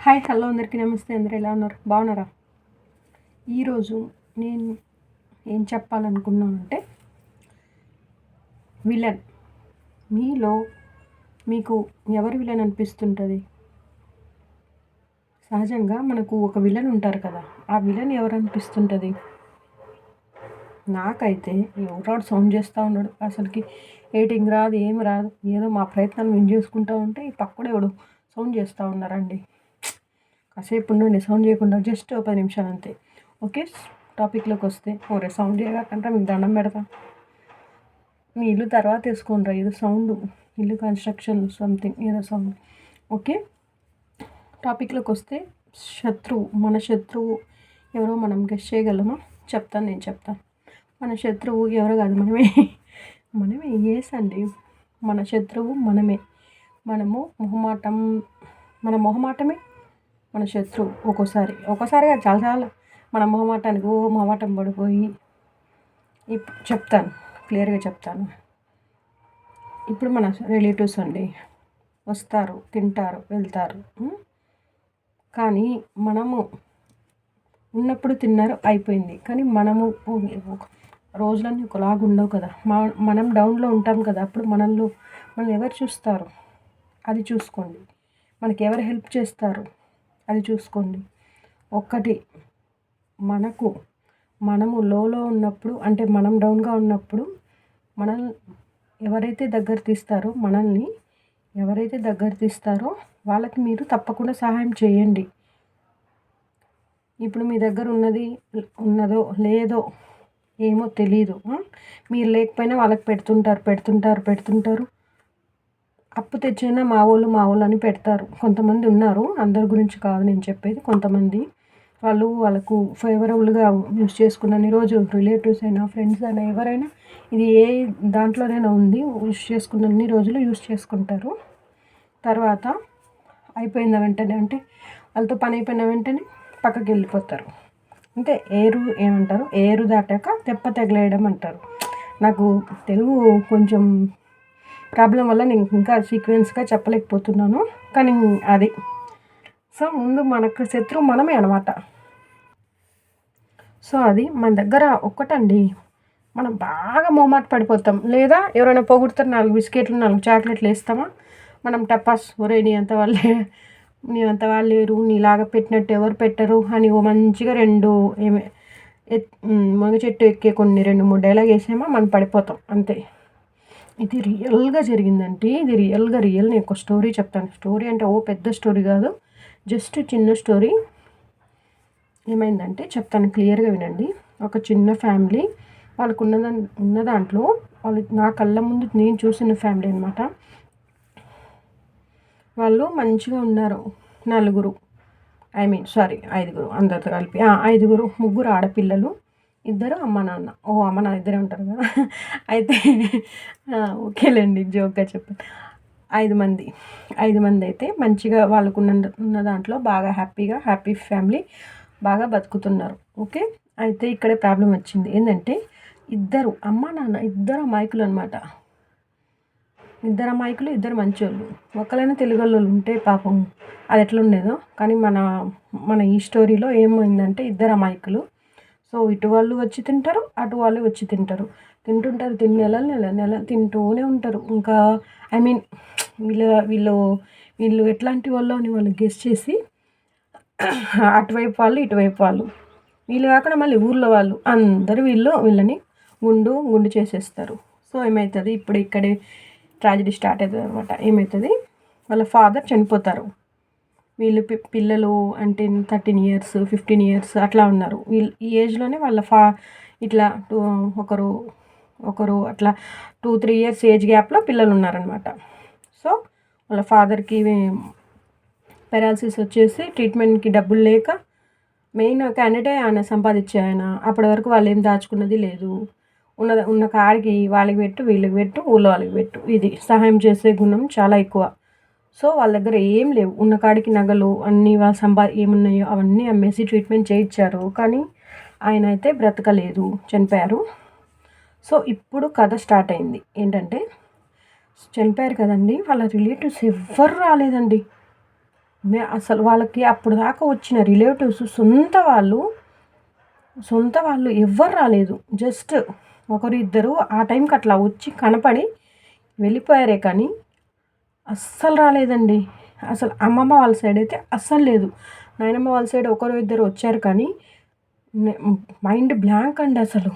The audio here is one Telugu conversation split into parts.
హాయ్ హలో అందరికీ నమస్తే. అందరూ ఎలా ఉన్నారు? బాగున్నారా? ఈరోజు నేను ఏం చెప్పాలనుకున్నానంటే విలన్ మీలో మీకు ఎవరు విలన్ అనిపిస్తుంటుంది? సహజంగా మనకు ఒక విలన్ ఉంటారు కదా, ఆ విలన్ ఎవరు అనిపిస్తుంటుంది? నాకైతే ఎవరాడు సౌండ్ చేస్తూ ఉన్నాడు, అసలుకి ఎయిటింగ్ రాదు, ఏం రాదు, ఏదో మా ప్రయత్నాలు మేము చేసుకుంటూ ఉంటే ఈ పక్కడే ఎవడు సౌండ్ చేస్తూ ఉన్నారండి. కాసేపు నుండి సౌండ్ చేయకుండా జస్ట్ ఒక 10 నిమిషాలు అంతే. ఓకే, టాపిక్లోకి వస్తే ఓరే సౌండ్ చేయకంటే మీకు దండం పెడతా. మీ ఇల్లు తర్వాత వేసుకోండి, ఏదో సౌండ్, ఇల్లు కన్స్ట్రక్షన్ సంథింగ్ ఏదో సౌండ్. ఓకే, టాపిక్లోకి వస్తే మన శత్రువు ఎవరో మనం గెస్ట్ చేయగలమా? నేను చెప్తాను. మన శత్రువు ఎవరో కాదు, మనమే అండి. మన శత్రువు మనమే. మన మొహమాటమే మన శత్రువు. ఒక్కోసారిగా చాలా మన మొహమాటం పడిపోయి చెప్తాను, క్లియర్గా చెప్తాను. ఇప్పుడు మన రిలేటివ్స్ అండి, వస్తారు, తింటారు, వెళ్తారు. కానీ మనము ఉన్నప్పుడు తిన్నారు, అయిపోయింది. కానీ మనము రోజులన్నీ ఒకలాగా ఉండవు కదా, మనం డౌన్లో ఉంటాం కదా. అప్పుడు మనల్ని ఎవరు చూస్తారు? అది చూసుకోండి. మనకి ఎవరు హెల్ప్ చేస్తారు? అది చూసుకోండి. ఒక్కటి, మనము లోలో ఉన్నప్పుడు, అంటే మనం డౌన్గా ఉన్నప్పుడు మనల్ని ఎవరైతే దగ్గర తీస్తారో వాళ్ళకి మీరు తప్పకుండా సహాయం చేయండి. ఇప్పుడు మీ దగ్గర ఉన్నదో లేదో ఏమో తెలీదు. మీరు లేకపోయినా వాళ్ళకి పెడుతుంటారు. అప్పు తెచ్చైనా మా వాళ్ళు అని పెడతారు. కొంతమంది ఉన్నారు, అందరి గురించి కాదు నేను చెప్పేది. కొంతమంది వాళ్ళకు ఫేవరబుల్గా యూస్ చేసుకున్నన్ని రోజు, రిలేటివ్స్ అయినా ఫ్రెండ్స్ అయినా ఎవరైనా, ఇది ఏ దాంట్లోనైనా ఉంది, యూస్ చేసుకున్నన్ని రోజులు యూస్ చేసుకుంటారు. తర్వాత అయిపోయిన వెంటనే, అంటే వాళ్ళతో పని అయిపోయిన వెంటనే పక్కకి వెళ్ళిపోతారు. అంటే ఏరు దాటాక తెప్ప తగిలేయడం అంటారు. నాకు తెలుగు కొంచెం ప్రాబ్లం వల్ల నేను ఇంకా సీక్వెన్స్గా చెప్పలేకపోతున్నాను, కానీ అది. సో ముందు మనకు శత్రువు మనమే అనమాట. సో అది మన దగ్గర ఒక్కటండి, మనం బాగా మొహమాట పడిపోతాం, లేదా ఎవరైనా పొగుడుతారు, 4 బిస్కెట్లు 4 చాక్లెట్లు వేస్తామా, మనం టపాస్, ఒరే నీ అంత వాళ్ళు లేరు, నీలాగా పెట్టినట్టు ఎవరు పెట్టరు అని మంచిగా మునగ చెట్టు ఎక్కే కొన్ని 2-3 డైలాగ్ వేసామా మనం పడిపోతాం అంతే. ఇది రియల్గా జరిగిందంటే, రియల్. నేను ఒక స్టోరీ చెప్తాను. స్టోరీ అంటే పెద్ద స్టోరీ కాదు, జస్ట్ చిన్న స్టోరీ. ఏమైందంటే చెప్తాను, క్లియర్గా వినండి. ఒక చిన్న ఫ్యామిలీ, వాళ్ళకు ఉన్న దాంట్లో నా కళ్ళ ముందు నేను చూసిన ఫ్యామిలీ అనమాట. వాళ్ళు మంచిగా ఉన్నారు. 5గురు, అందరితో కలిపి 5గురు. 3 ఆడపిల్లలు, 2 అమ్మ నాన్న. అమ్మ నాన్న ఇద్దరే ఉంటారు కదా. అయితే ఓకేలేండి, జోక్గా చెప్పాను. 5 మంది అయితే మంచిగా వాళ్ళకు ఉన్న దాంట్లో బాగా హ్యాపీ ఫ్యామిలీ, బాగా బతుకుతున్నారు. ఓకే, అయితే ఇక్కడే ప్రాబ్లం వచ్చింది. ఏంటంటే అమ్మ నాన్న ఇద్దరు అమాయకులు అనమాట. ఇద్దరు మంచోళ్ళు. ఒకళ్ళైనా తెలుగు వాళ్ళు ఉంటే పాపం అది ఎట్లుండేదో. కానీ మన ఈ స్టోరీలో ఏమైందంటే ఇద్దరు అమాయకులు. సో ఇటు వాళ్ళు వచ్చి తింటారు, అటు వాళ్ళు వచ్చి తింటారు. తిని నెల తింటూనే ఉంటారు. ఇంకా వీళ్ళు ఎట్లాంటి వాళ్ళు అని వాళ్ళు గెస్ చేసి, అటువైపు వాళ్ళు ఇటువైపు వాళ్ళు, వీళ్ళు కాకుండా మళ్ళీ ఊర్లో వాళ్ళు అందరూ వీళ్ళని గుండు చేసేస్తారు. సో ఏమవుతుంది, ఇప్పుడు ఇక్కడే ట్రాజడీ స్టార్ట్ అవుతుంది అనమాట. ఏమవుతుంది, వాళ్ళ ఫాదర్ చనిపోతారు. వీళ్ళు పిల్లలు అంటే 13 years 15 years అట్లా ఉన్నారు. ఈ ఏజ్లోనే వాళ్ళ ఇట్లా ఒకరు అట్లా 2-3 years ఏజ్ గ్యాప్లో పిల్లలు ఉన్నారనమాట. సో వాళ్ళ ఫాదర్కి పెరాలసిస్ వచ్చేసి ట్రీట్మెంట్కి డబ్బులు లేక, మెయిన్ క్యాండిడేట్ ఆయన సంపాదించే ఆయన. అప్పటి వరకు వాళ్ళు ఏం దాచుకున్నది లేదు. ఉన్న కాడికి వాళ్ళకి పెట్టు, వీళ్ళకి పెట్టు, ఊళ్ళో వాళ్ళకి పెట్టు, ఇది సహాయం చేసే గుణం చాలా ఎక్కువ. సో వాళ్ళ దగ్గర ఏం లేవు, ఉన్న కాడికి నగలు అన్నీ వాళ్ళ ఏమున్నాయో అవన్నీ అమ్మేసి ట్రీట్మెంట్ చేయించారు. కానీ ఆయన అయితే బ్రతకలేదు, చనిపోయారు. సో ఇప్పుడు కథ స్టార్ట్ అయింది. ఏంటంటే చనిపోయారు కదండి, వాళ్ళ రిలేటివ్స్ ఎవ్వరు రాలేదండి. అసలు వాళ్ళకి అప్పుడు దాకా వచ్చిన రిలేటివ్స్ సొంత వాళ్ళు ఎవ్వరు రాలేదు. జస్ట్ ఒకరు ఇద్దరు ఆ టైంకి అట్లా వచ్చి కనపడి వెళ్ళిపోయారే కానీ అస్సలు రాలేదండి. అసలు అమ్మమ్మ వాళ్ళ సైడ్ అయితే అస్సలు లేదు. నాయనమ్మ వాళ్ళ సైడ్ ఒకరు ఇద్దరు వచ్చారు కానీ మైండ్ బ్లాంక్ అండి అసలు.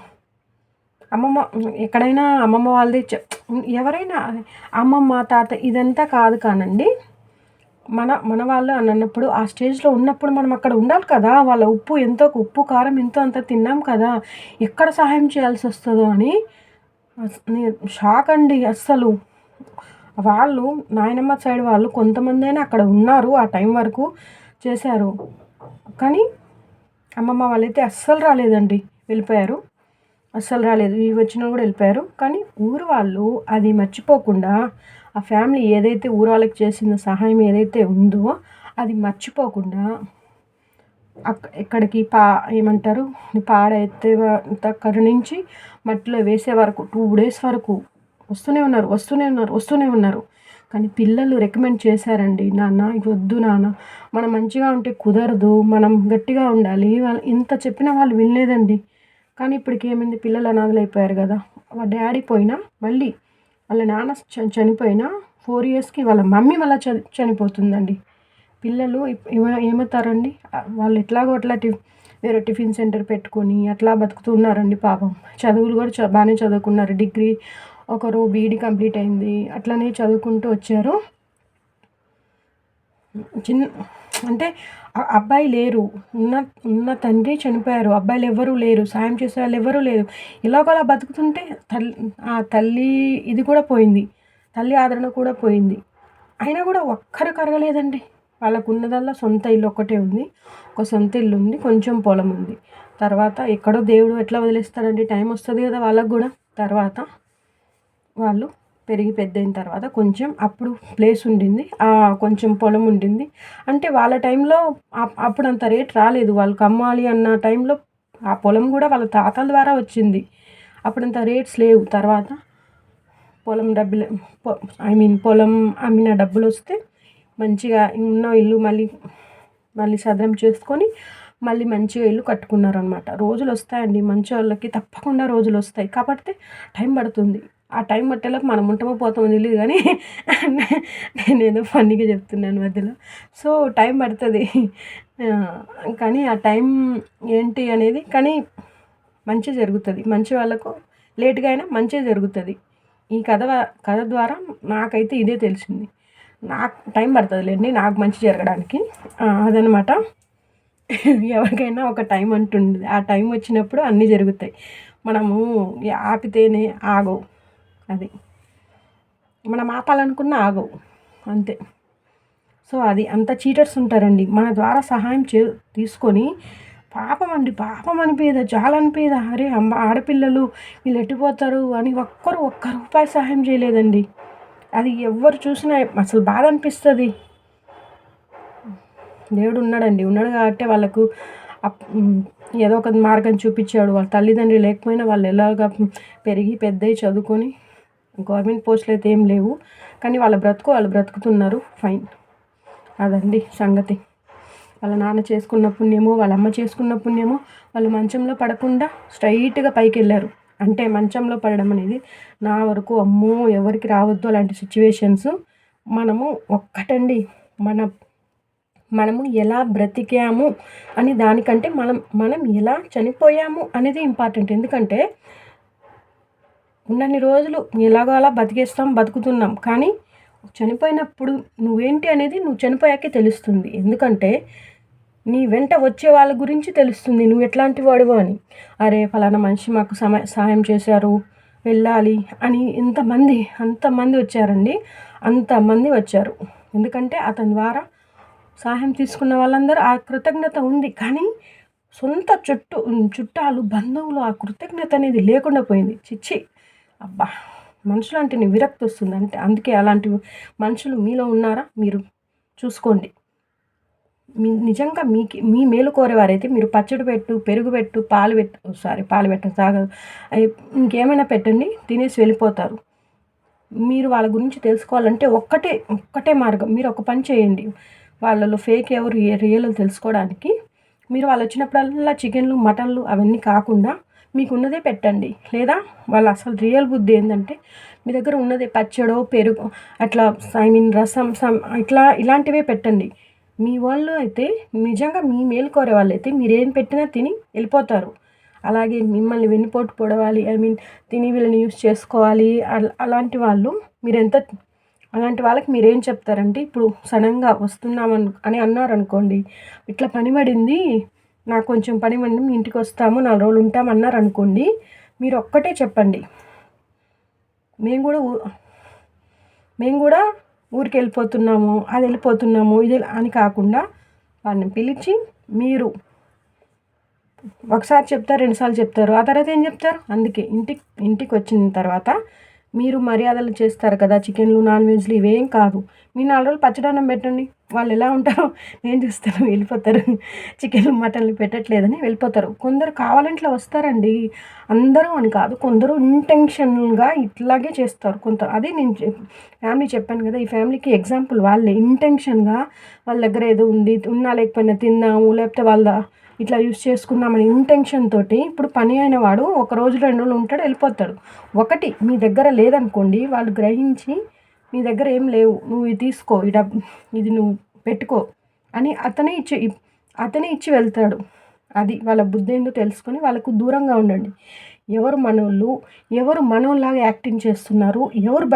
అమ్మమ్మ ఎక్కడైనా అమ్మమ్మ వాళ్ళది ఎవరైనా అమ్మమ్మ తాత ఇదంతా కాదు కానండి. మన వాళ్ళు అని అన్నప్పుడు ఆ స్టేజ్లో ఉన్నప్పుడు మనం అక్కడ ఉండాలి కదా. వాళ్ళ ఉప్పు కారం ఎంతో అంత తిన్నాం కదా, ఎక్కడ సహాయం చేయాల్సి వస్తుందో అని నేను షాక్ అండి అస్సలు. వాళ్ళు నాయనమ్మ సైడ్ వాళ్ళు కొంతమంది అయినా అక్కడ ఉన్నారు, ఆ టైం వరకు చేశారు. కానీ అమ్మమ్మ వాళ్ళైతే అస్సలు రాలేదండి, వెళ్ళిపోయారు. అస్సలు రాలేదు. ఇవి వచ్చినా కూడా వెళ్ళిపోయారు. కానీ ఊరు వాళ్ళు అది మర్చిపోకుండా ఆ ఫ్యామిలీ ఏదైతే ఊరు వాళ్ళకి చేసిన సహాయం ఏదైతే ఉందో అది మర్చిపోకుండా ఎక్కడికి ఏమంటారు పాడ ఎత్తే దగ్గర నుంచి మట్టిలో వేసే వరకు 2 days వరకు వస్తూనే ఉన్నారు. కానీ పిల్లలు రికమెండ్ చేశారండి, నాన్న ఇది వద్దు నాన్న, మనం మంచిగా ఉంటే కుదరదు, మనం గట్టిగా ఉండాలి. వాళ్ళు ఇంత చెప్పినా వాళ్ళు వినలేదండి. కానీ ఇప్పటికి ఏమైంది, పిల్లలు అనాథలు అయిపోయారు కదా. వాళ్ళ డాడీ పోయినా మళ్ళీ వాళ్ళ నాన్న చనిపోయినా 4 yearsకి వాళ్ళ మమ్మీ మళ్ళీ చనిపోతుందండి. పిల్లలు ఏమవుతారండి, వాళ్ళు ఎట్లాగో అట్లా వేరే టిఫిన్ సెంటర్ పెట్టుకొని అట్లా బతుకుతూ ఉన్నారండి పాపం. చదువులు కూడా బాగానే చదువుకున్నారు. డిగ్రీ ఒకరు బీఈడీ కంప్లీట్ అయింది, అట్లనే చదువుకుంటూ వచ్చారు. అంటే అబ్బాయి లేరు, ఉన్న తండ్రి చనిపోయారు, అబ్బాయిలు ఎవరూ లేరు, సాయం చేసే వాళ్ళు ఎవరూ లేరు. ఇలాగోలా బతుకుతుంటే తల్లి ఇది కూడా పోయింది, తల్లి ఆదరణ కూడా పోయింది. అయినా కూడా ఒక్కరు కరగలేదండి. వాళ్ళకు ఉన్నదల్లా సొంత ఇల్లు ఒక్కటే ఉంది, ఒక సొంత ఇల్లు ఉంది, కొంచెం పొలం ఉంది. తర్వాత ఎక్కడో దేవుడు ఎట్లా వదిలేస్తాడండి, టైం వస్తుంది కదా వాళ్ళకు కూడా. తర్వాత వాళ్ళు పెరిగి పెద్దయిన తర్వాత కొంచెం అప్పుడు ప్లేస్ ఉండింది, కొంచెం పొలం ఉండింది. అంటే వాళ్ళ టైంలో అప్పుడు అంత రేట్ రాలేదు, వాళ్ళకి అమ్మాలి అన్న టైంలో ఆ పొలం కూడా వాళ్ళ తాతల ద్వారా వచ్చింది. అప్పుడంత రేట్స్ లేవు. తర్వాత పొలం పొలం అమ్మిన డబ్బులు వస్తే మంచిగా ఉన్న ఇల్లు మళ్ళీ సదరం చేసుకొని మళ్ళీ మంచిగా ఇల్లు కట్టుకున్నారనమాట. రోజులు వస్తాయండి, మంచి వాళ్ళకి తప్పకుండా రోజులు వస్తాయి. కాబట్టి టైం పడుతుంది. ఆ టైం పట్టేలోపు మనం ఉంటామో పోతామో తెలియదు కానీ నేనేదో ఫన్నీగా చెప్తున్నాను మధ్యలో. సో టైం పడుతుంది, కానీ ఆ టైం ఏంటి అనేది కానీ మంచి జరుగుతుంది. మంచి వాళ్ళకు లేట్గా అయినా మంచి జరుగుతుంది. ఈ కథ ద్వారా నాకైతే ఇదే తెలిసింది. నాకు టైం పడుతుందిలేండి నాకు మంచి జరగడానికి, అదనమాట. ఎవరికైనా ఒక టైం అంటుంది, ఆ టైం వచ్చినప్పుడు అన్నీ జరుగుతాయి. మనము ఆపితేనే ఆగవు, అది మనం ఆపాలనుకున్నా ఆగవు, అంతే. సో అది అంత చీటర్స్ ఉంటారండి. మన ద్వారా సహాయం తీసుకొని పాపం అనిపించదా, చాలా అనిపించదా, అరే ఆడపిల్లలు వీళ్ళు ఎట్టిపోతారు అని ఒక్క రూపాయి సహాయం చేయలేదండి. అది ఎవరు చూసినా అసలు బాధ అనిపిస్తుంది. దేవుడు ఉన్నాడు కాబట్టి వాళ్ళకు ఏదో ఒక మార్గం చూపించాడు. వాళ్ళ తల్లిదండ్రులు లేకపోయినా వాళ్ళు ఎలాగా పెరిగి పెద్దవి చదువుకొని గవర్నమెంట్ పోస్టులు అయితే ఏం లేవు, కానీ వాళ్ళు బ్రతుకుతున్నారు, ఫైన్. అదండి సంగతి. వాళ్ళ నాన్న చేసుకున్న పుణ్యమో వాళ్ళ అమ్మ చేసుకున్న పుణ్యమో వాళ్ళు మంచంలో పడకుండా స్ట్రైట్గా పైకి వెళ్ళారు. అంటే మంచంలో పడడం అనేది నా వరకు అమ్మో ఎవరికి రావద్దు అలాంటి సిచ్యువేషన్స్. మనము ఒక్కటండి, మనము ఎలా బ్రతికాము అని దానికంటే మనం ఎలా చనిపోయాము అనేది ఇంపార్టెంట్. ఎందుకంటే ఉన్నన్ని రోజులు ఎలాగో అలా బతుకుతున్నాం, కానీ చనిపోయినప్పుడు నువ్వేంటి అనేది నువ్వు చనిపోయాకే తెలుస్తుంది. ఎందుకంటే నీ వెంట వచ్చే వాళ్ళ గురించి తెలుస్తుంది నువ్వు ఎట్లాంటి వాడివో అని. అరే ఫలానా మనిషి మాకు సహాయం చేశారు, వెళ్ళాలి అని అంతమంది వచ్చారండి, అంతమంది వచ్చారు. ఎందుకంటే అతని ద్వారా సహాయం తీసుకున్న వాళ్ళందరూ ఆ కృతజ్ఞత ఉంది. కానీ సొంత చుట్టాలు బంధువులు ఆ కృతజ్ఞత అనేది లేకుండా పోయింది. చిచ్చి, అబ్బా, మనుషులు అంటే విరక్తి వస్తుంది. అంటే అందుకే అలాంటి మనుషులు మీలో ఉన్నారా మీరు చూసుకోండి. నిజంగా మీ మేలు కోరేవారైతే మీరు పచ్చడి పెట్టు, పెరుగు పెట్టు, పాలు పెట్ట తాగదు, ఇంకేమైనా పెట్టండి, తినేసి వెళ్ళిపోతారు. మీరు వాళ్ళ గురించి తెలుసుకోవాలంటే ఒక్కటే మార్గం, మీరు ఒక పని చేయండి. వాళ్ళలో ఫేక్ ఎవరు రియల్ తెలుసుకోవడానికి మీరు వాళ్ళు వచ్చినప్పుడల్లా చికెన్లు మటన్లు అవన్నీ కాకుండా మీకు ఉన్నదే పెట్టండి. లేదా వాళ్ళు అసలు రియల్ బుద్ధి ఏంటంటే మీ దగ్గర ఉన్నదే పచ్చడో పెరుగు అట్లా రసం ఇలాంటివే పెట్టండి. మీ వాళ్ళు అయితే నిజంగా మీ మేలు కోరే వాళ్ళైతే మీరేం పెట్టినా తిని వెళ్ళిపోతారు. అలాగే మిమ్మల్ని వెన్నుపోటు పొడవాలి తిని వీళ్ళని యూస్ చేసుకోవాలి అలాంటి వాళ్ళు అలాంటి వాళ్ళకి మీరేం చెప్తారంటే ఇప్పుడు సడన్గా వస్తున్నామని అన్నారనుకోండి, ఇట్లా పని పడింది నాకు కొంచెం పని పడింది మీ ఇంటికి వస్తాము 4 రోజులు ఉంటామన్నారనుకోండి, మీరు ఒక్కటే చెప్పండి, మేము కూడా ఊరికి వెళ్ళిపోతున్నాము అది వెళ్ళిపోతున్నాము ఇది అని కాకుండా వాళ్ళని పిలిచి మీరు ఒకసారి చెప్తారు 2 సార్లు చెప్తారు ఆ తర్వాత ఏం చెప్తారు. అందుకే ఇంటికి వచ్చిన తర్వాత మీరు మర్యాదలు చేస్తారు కదా, చికెన్లు నాన్ వెజ్లు ఇవేం కాదు. మీ 4 రోజులు పచ్చడన్నం పెట్టండి. వాళ్ళు ఎలా ఉంటారో నేను చూస్తాను, వెళ్ళిపోతారు. చికెన్లు మటన్లు పెట్టట్లేదని వెళ్ళిపోతారు. కొందరు కావాలంటే వస్తారండి, అందరూ అని కాదు, కొందరు ఇంటెన్షనల్గా ఇట్లాగే చేస్తారు. అదే నేను ఫ్యామిలీ చెప్పాను కదా, ఈ ఫ్యామిలీకి ఎగ్జాంపుల్ వాళ్ళే. ఇంటెన్షన్గా వాళ్ళ దగ్గర ఏదో ఉంది, ఉన్నా లేకపోయినా తిందాము, లేకపోతే వాళ్ళ ఇట్లా యూస్ చేసుకుందామని ఇంటెన్షన్ తోటి ఇప్పుడు పని అయిన వాడు 1 రోజు 2 రోజులు ఉంటాడు, వెళ్ళిపోతాడు. ఒకటి మీ దగ్గర లేదనుకోండి, వాళ్ళు గ్రహించి నీ దగ్గర ఏం లేవు, నువ్వు ఇది తీసుకో, ఇది నువ్వు పెట్టుకో అని అతనే ఇచ్చి వెళ్తాడు. అది వాళ్ళ బుద్ధి ఏందో తెలుసుకొని వాళ్ళకు దూరంగా ఉండండి. ఎవరు మనోళ్ళలాగా యాక్టింగ్ చేస్తున్నారు, ఎవరు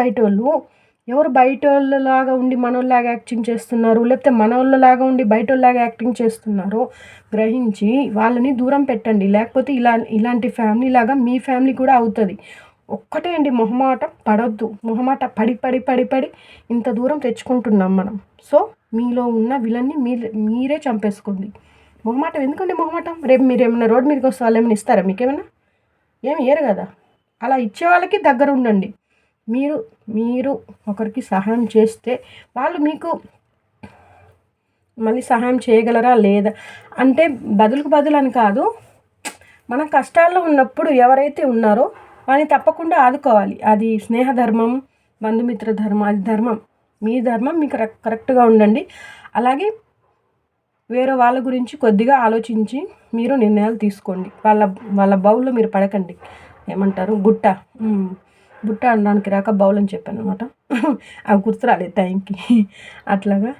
బయట వాళ్ళలాగా ఉండి మనోళ్ళలాగా యాక్టింగ్ చేస్తున్నారు, లేకపోతే మనోళ్ళలాగా ఉండి బయట వాళ్ళలాగా యాక్టింగ్ చేస్తున్నారో గ్రహించి వాళ్ళని దూరం పెట్టండి. లేకపోతే ఇలాంటి ఫ్యామిలీ లాగా మీ ఫ్యామిలీ కూడా అవుతుంది. ఒక్కటే అండి, మొహమాట పడొద్దు. మొహమాట పడి ఇంత దూరం తెచ్చుకుంటున్నాం మనం. సో మీలో ఉన్న విలన్ని మీరే చంపేసుకోండి. మొహమాటం ఎందుకండి? రేపు మీరు ఏమైనా రోడ్డు మీదకి వస్తే వాళ్ళు ఏమైనా ఇస్తారా? మీకేమైనా ఏమి ఇయ్యరు కదా. అలా ఇచ్చే వాళ్ళకి దగ్గర ఉండండి. మీరు ఒకరికి సహాయం చేస్తే వాళ్ళు మీకు మళ్ళీ సహాయం చేయగలరా లేదా అంటే బదులు అని కాదు, మనం కష్టాల్లో ఉన్నప్పుడు ఎవరైతే ఉన్నారో వాళ్ళని తప్పకుండా ఆదుకోవాలి. అది స్నేహధర్మం, బంధుమిత్ర ధర్మం, అది ధర్మం. మీ ధర్మం మీకు కరెక్ట్గా ఉండండి. అలాగే వేరే వాళ్ళ గురించి కొద్దిగా ఆలోచించి మీరు నిర్ణయాలు తీసుకోండి. వాళ్ళ బౌల్లో మీరు పడకండి. ఏమంటారు, బుట్ట అనడానికి రాక బౌల్ అని చెప్పాను అనమాట. అవి గుర్తురాలేదు టైంకి. అట్లాగా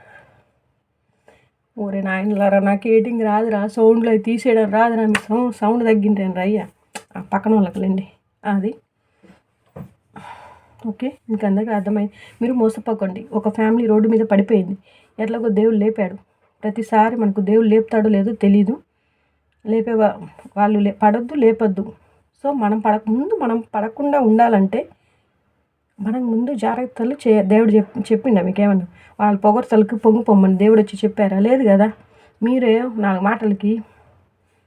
ఓరే నాయనలారా, నాకు ఎడిటింగ్ రాదురా, సౌండ్లో తీసేయడం రాదురా, మీ సౌండ్ తగ్గింటాను రయ్యా పక్కన వాళ్ళకిలేండి. అది ఓకే, మీకు అందరికీ అర్థమైంది. మీరు మోసపోకండి. ఒక ఫ్యామిలీ రోడ్డు మీద పడిపోయింది, ఎట్లాగో దేవుడు లేపాడు. ప్రతిసారి మనకు దేవుడు లేపుతాడో లేదో తెలీదు. వాళ్ళు పడొద్దు, లేపొద్దు. సో మనం పడకుండా ఉండాలంటే మనకు ముందు జాగ్రత్తలు దేవుడు చెప్పిండా మీకేమన్నా? వాళ్ళ పొగడ్తలకి పొమ్మని దేవుడు వచ్చి చెప్పారా? లేదు కదా. మీరే 4 మాటలకి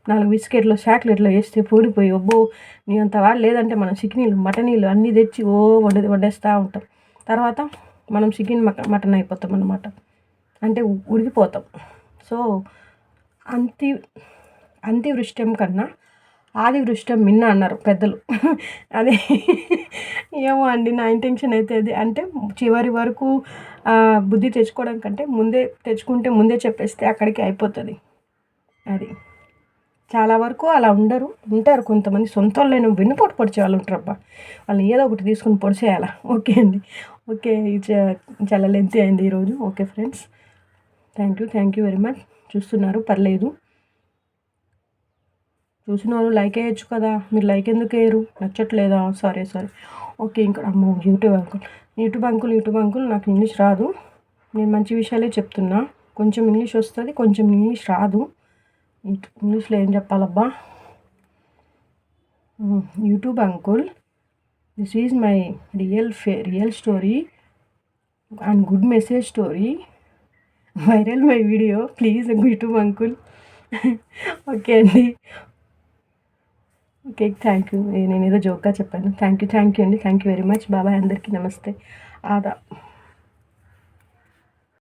4 బిస్కెట్లు చాక్లెట్లు వేస్తే పూడిపోయి ఒబ్బో నీ అంత వాడు లేదంటే మనం చికెనీలు మటనీలు అన్నీ తెచ్చి వండేస్తూ ఉంటాం. తర్వాత మనం చికెన్ మటన్ అయిపోతాం అన్నమాట, అంటే ఉడికిపోతాం. సో అంతివృష్టం కన్నా ఆదివృష్టం మిన్న అన్నారు పెద్దలు. అదే ఏమో అండి, నా ఇంటెన్షన్ అయితే అది. అంటే చివరి వరకు బుద్ధి తెచ్చుకోవడం కంటే ముందే చెప్పేస్తే అక్కడికి అయిపోతుంది. అది చాలా వరకు అలా ఉంటారు కొంతమంది సొంత వాళ్ళైనా వెన్నుపోటు పొడిచే వాళ్ళు ఉంటారబ్బా. వాళ్ళని ఏదో ఒకటి తీసుకుని పొడిచేయాలా. ఓకే అండి, ఓకే. చాలా లెంతీ అయింది ఈరోజు. Okay friends, thank you very much. చూస్తున్నారు, పర్లేదు. చూసిన వాళ్ళు లైక్ వేయచ్చు కదా, మీరు లైక్ ఎందుకు వేయరు? నచ్చట్లేదా? సారీ. ఓకే, ఇంకా అమ్మో యూట్యూబ్ అంకుల్ నాకు ఇంగ్లీష్ రాదు, నేను మంచి విషయాలే చెప్తున్నా. కొంచెం ఇంగ్లీష్ వస్తుంది, కొంచెం ఇంగ్లీష్ రాదు. ఇంగ్లీష్లో ఏం చెప్పాలబ్బా? YouTube uncle, this is my real story and good message story, viral my video, please YouTube uncle. Okay అండి, ఓకే, థ్యాంక్ యూ. నేను ఏదో జోక్గా చెప్పాను. థ్యాంక్ యూ అండి, థ్యాంక్ యూ వెరీ మచ్. బాబాయ్, అందరికీ నమస్తే, ఆదా.